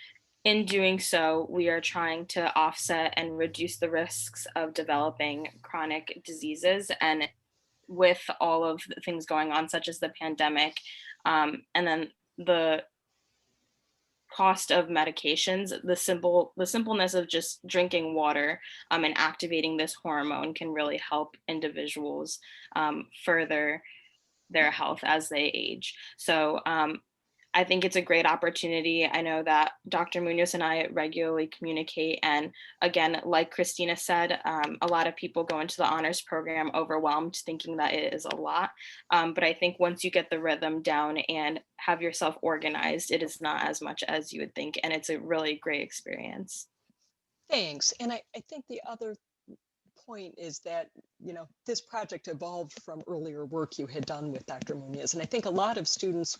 in doing so, we are trying to offset and reduce the risks of developing chronic diseases. And with all of the things going on, such as the pandemic, and then the cost of medications, the simpleness of just drinking water and activating this hormone can really help individuals further their health as they age. So I think it's a great opportunity. I know that Dr. Munoz and I regularly communicate. And again, like Christina said, a lot of people go into the honors program overwhelmed, thinking that it is a lot. But I think once you get the rhythm down and have yourself organized, it is not as much as you would think. And it's a really great experience. Thanks. And I think the other point is that, this project evolved from earlier work you had done with Dr. Muñez. And I think a lot of students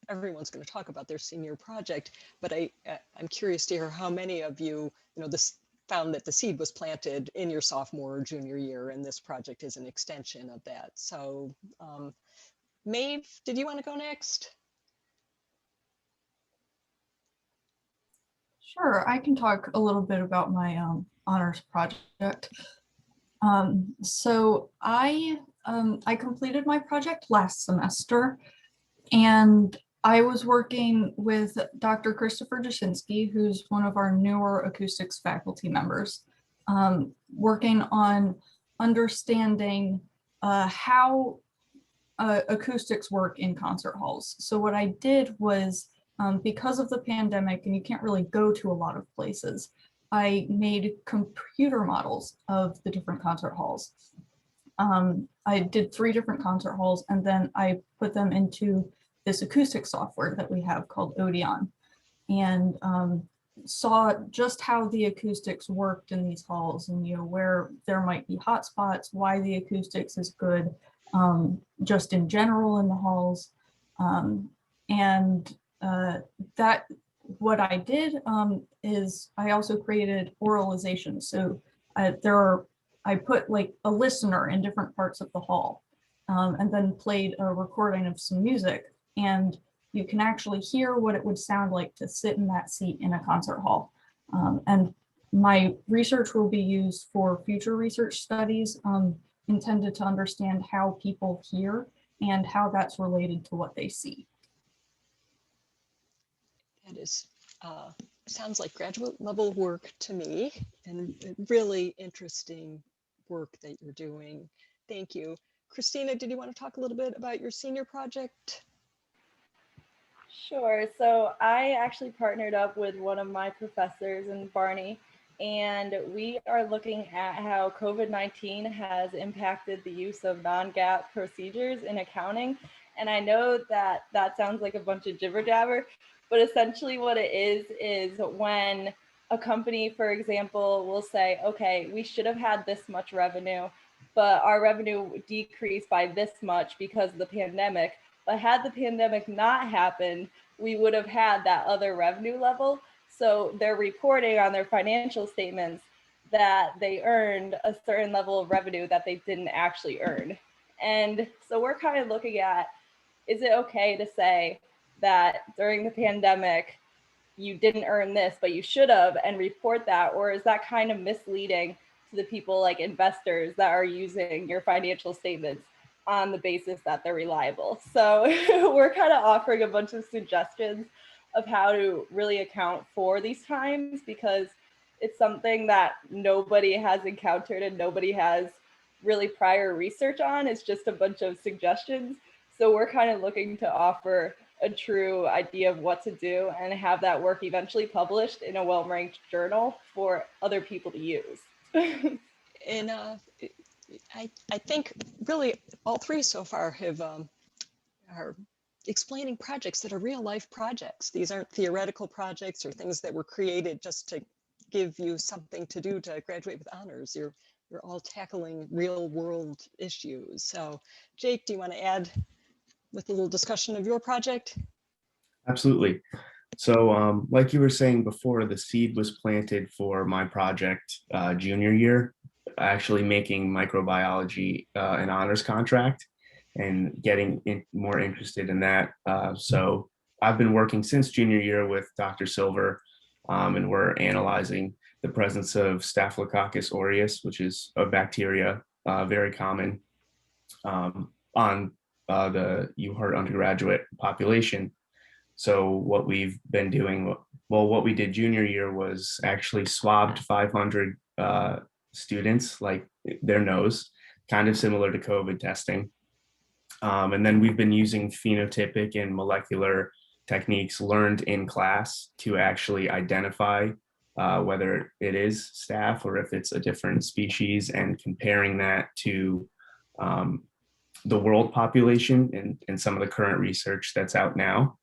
everyone's going to talk about their senior project, but I'm curious to hear how many of you, found that the seed was planted in your sophomore or junior year, and this project is an extension of that. So Maeve, did you want to go next? Sure, I can talk a little bit about my honors project. So I completed my project last semester, and I was working with Dr. Christopher Jashinsky, who's one of our newer acoustics faculty members, working on understanding how acoustics work in concert halls. So what I did was, because of the pandemic and you can't really go to a lot of places, I made computer models of the different concert halls. I did 3 different concert halls, and then I put them into this acoustic software that we have called Odeon, and saw just how the acoustics worked in these halls, and where there might be hotspots, why the acoustics is good, just in general in the halls. And that what I did is I also created oralization. So I put like a listener in different parts of the hall, and then played a recording of some music. And you can actually hear what it would sound like to sit in that seat in a concert hall. And my research will be used for future research studies intended to understand how people hear and how that's related to what they see. That is, sounds like graduate level work to me, and really interesting work that you're doing. Thank you. Christina, did you want to talk a little bit about your senior project? Sure. So I actually partnered up with one of my professors in Barney, and we are looking at how COVID-19 has impacted the use of non-GAAP procedures in accounting. And I know that that sounds like a bunch of jibber jabber, but essentially what it is when a company, for example, will say, okay, we should have had this much revenue, but our revenue decreased by this much because of the pandemic. But had the pandemic not happened, we would have had that other revenue level. So they're reporting on their financial statements that they earned a certain level of revenue that they didn't actually earn. And so we're kind of looking at, is it okay to say that during the pandemic, you didn't earn this, but you should have, and report that? Or is that kind of misleading to the people like investors that are using your financial statements on the basis that they're reliable? So we're kind of offering a bunch of suggestions of how to really account for these times, because it's something that nobody has encountered and nobody has really prior research on. It's just a bunch of suggestions. So we're kind of looking to offer a true idea of what to do and have that work eventually published in a well-ranked journal for other people to use. And I think really all three so far have are explaining projects that are real life projects. These aren't theoretical projects or things that were created just to give you something to do to graduate with honors. You're all tackling real world issues. So Jake, do you want to add with a little discussion of your project? Absolutely. So like you were saying before, the seed was planted for my project junior year, actually making microbiology an honors contract and getting more interested in that. So I've been working since junior year with Dr. Silver, and we're analyzing the presence of Staphylococcus aureus, which is a bacteria very common on the UHART undergraduate population. So what we've been doing, well, what we did junior year was actually swabbed 500 students, like their nose, kind of similar to COVID testing. And then we've been using phenotypic and molecular techniques learned in class to actually identify whether it is staph or if it's a different species, and comparing that to the world population and some of the current research that's out now.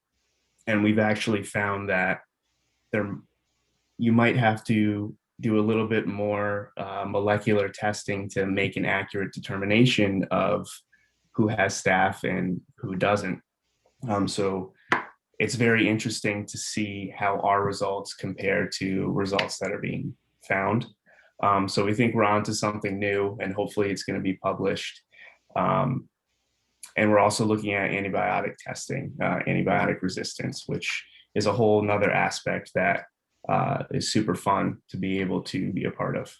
And we've actually found that you might have to do a little bit more molecular testing to make an accurate determination of who has staph and who doesn't. So it's very interesting to see how our results compare to results that are being found. So we think we're onto something new, and hopefully it's going to be published. And we're also looking at antibiotic testing, antibiotic resistance, which is a whole nother aspect that is super fun to be able to be a part of.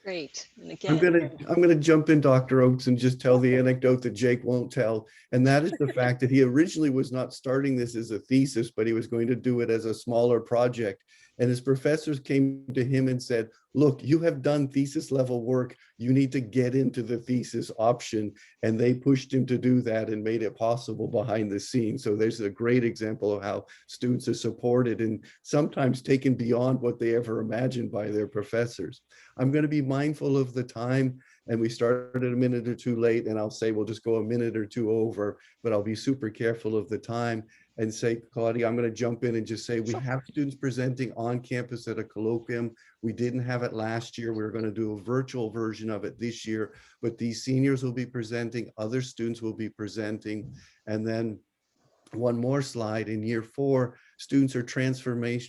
Great. And again, I'm gonna jump in, Dr. Oates, and just tell the anecdote that Jake won't tell. And that is the fact that he originally was not starting this as a thesis, but he was going to do it as a smaller project. And his professors came to him and said, look, you have done thesis level work. You need to get into the thesis option. And they pushed him to do that and made it possible behind the scenes. So there's a great example of how students are supported and sometimes taken beyond what they ever imagined by their professors. I'm going to be mindful of the time, and we started a minute or two late, and I'll say we'll just go a minute or two over, but I'll be super careful of the time and say, Claudia, I'm going to jump in and just say we have students presenting on campus at a colloquium We didn't have it last year. We're going to do a virtual version of it this year, but these seniors will be presenting, other students will be presenting, and then one more slide. In year 4, students are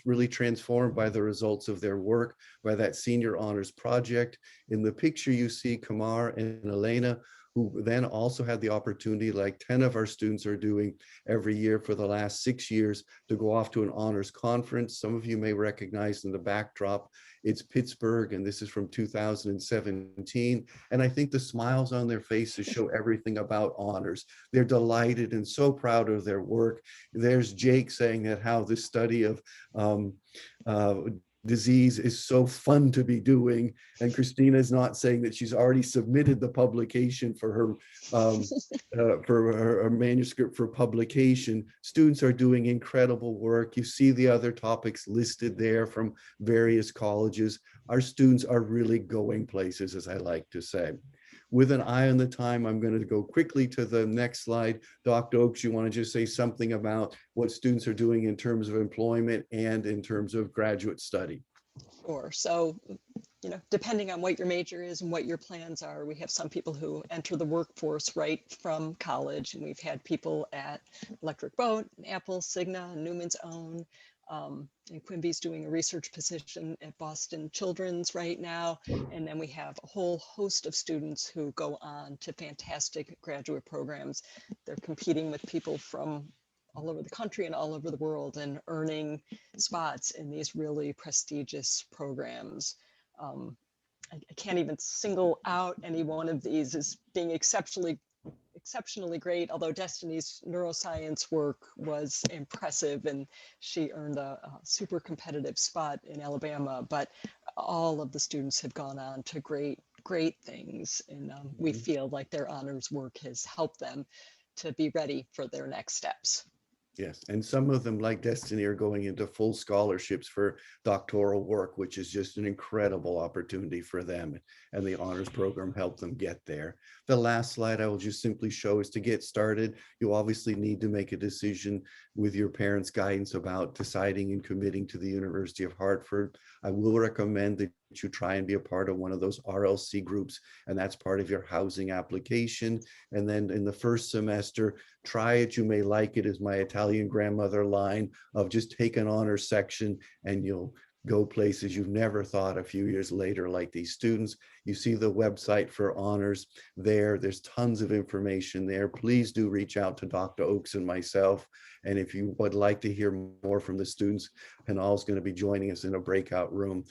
really transformed by the results of their work, by that senior honors project. In the picture you see Kamar and Elena, who then also had the opportunity, like 10 of our students are doing every year for the last 6 years, to go off to an honors conference. Some of you may recognize in the backdrop, it's Pittsburgh, and this is from 2017. And I think the smiles on their faces show everything about honors. They're delighted and so proud of their work. There's Jake saying that how the study of disease is so fun to be doing, and Christina is not saying that she's already submitted the publication for her manuscript for publication. Students are doing incredible work. You see the other topics listed there from various colleges. Our students are really going places, as I like to say. With an eye on the time, I'm going to go quickly to the next slide. Dr. Oakes, you want to just say something about what students are doing in terms of employment and in terms of graduate study? Sure. So, depending on what your major is and what your plans are, we have some people who enter the workforce right from college, and we've had people at Electric Boat, Apple, Cigna, Newman's Own. And Quimby's doing a research position at Boston Children's right now. And then we have a whole host of students who go on to fantastic graduate programs. They're competing with people from all over the country and all over the world and earning spots in these really prestigious programs. I can't even single out any one of these as being exceptionally great, although Destiny's neuroscience work was impressive and she earned a super competitive spot in Alabama, but all of the students have gone on to great things, and we feel like their honors work has helped them to be ready for their next steps. Yes, and some of them, like Destiny, are going into full scholarships for doctoral work, which is just an incredible opportunity for them, and the honors program helped them get there. The last slide I will just simply show is to get started. You obviously need to make a decision with your parents' guidance about deciding and committing to the University of Hartford. I will recommend that you try and be a part of one of those RLC groups, and that's part of your housing application. And then in the first semester, try it, you may like it, is my Italian grandmother line of just take an honors section and you'll go places you've never thought a few years later, like these students. You see the website for honors there. There's tons of information there. Please do reach out to Dr. Oakes and myself. And if you would like to hear more from the students, Hanal's going to be joining us in a breakout room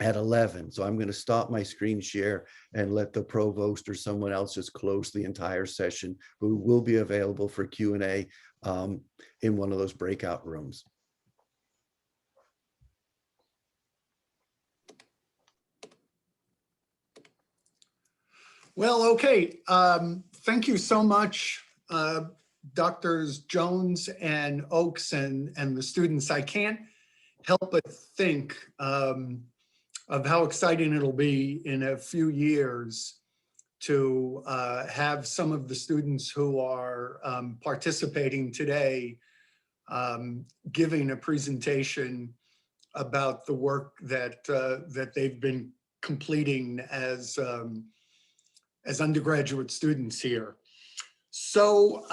at 11. So I'm going to stop my screen share and let the provost or someone else just close the entire session, who will be available for Q&A in one of those breakout rooms. Well, okay. Thank you so much, Drs. Jones and Oakes and the students. I can't help but think of how exciting it'll be in a few years to have some of the students who are participating today giving a presentation about the work that that they've been completing as undergraduate students here. So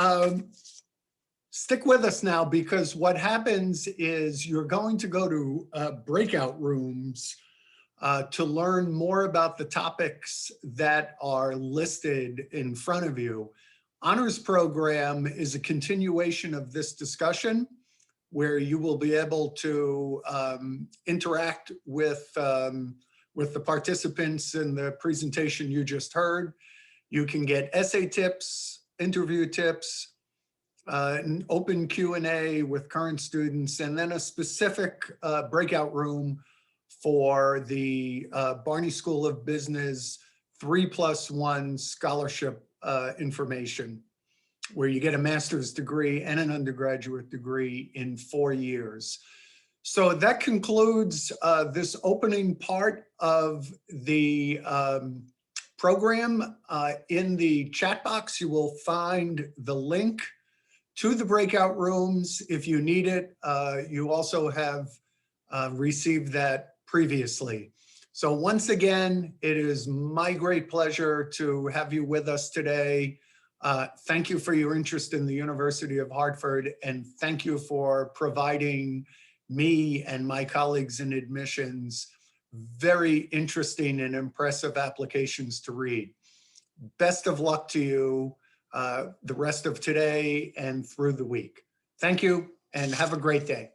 stick with us now, because what happens is you're going to go to breakout rooms to learn more about the topics that are listed in front of you. Honors program is a continuation of this discussion, where you will be able to interact with the participants in the presentation you just heard. You can get essay tips, interview tips, an open Q&A with current students, and then a specific breakout room for the Barney School of Business 3+1 scholarship information, where you get a master's degree and an undergraduate degree in 4 years. So that concludes this opening part of the program. In the chat box, you will find the link to the breakout rooms if you need it. You also have received that previously. So once again, it is my great pleasure to have you with us today. Thank you for your interest in the University of Hartford, and thank you for providing me and my colleagues in admissions very interesting and impressive applications to read. Best of luck to you the rest of today and through the week. Thank you and have a great day.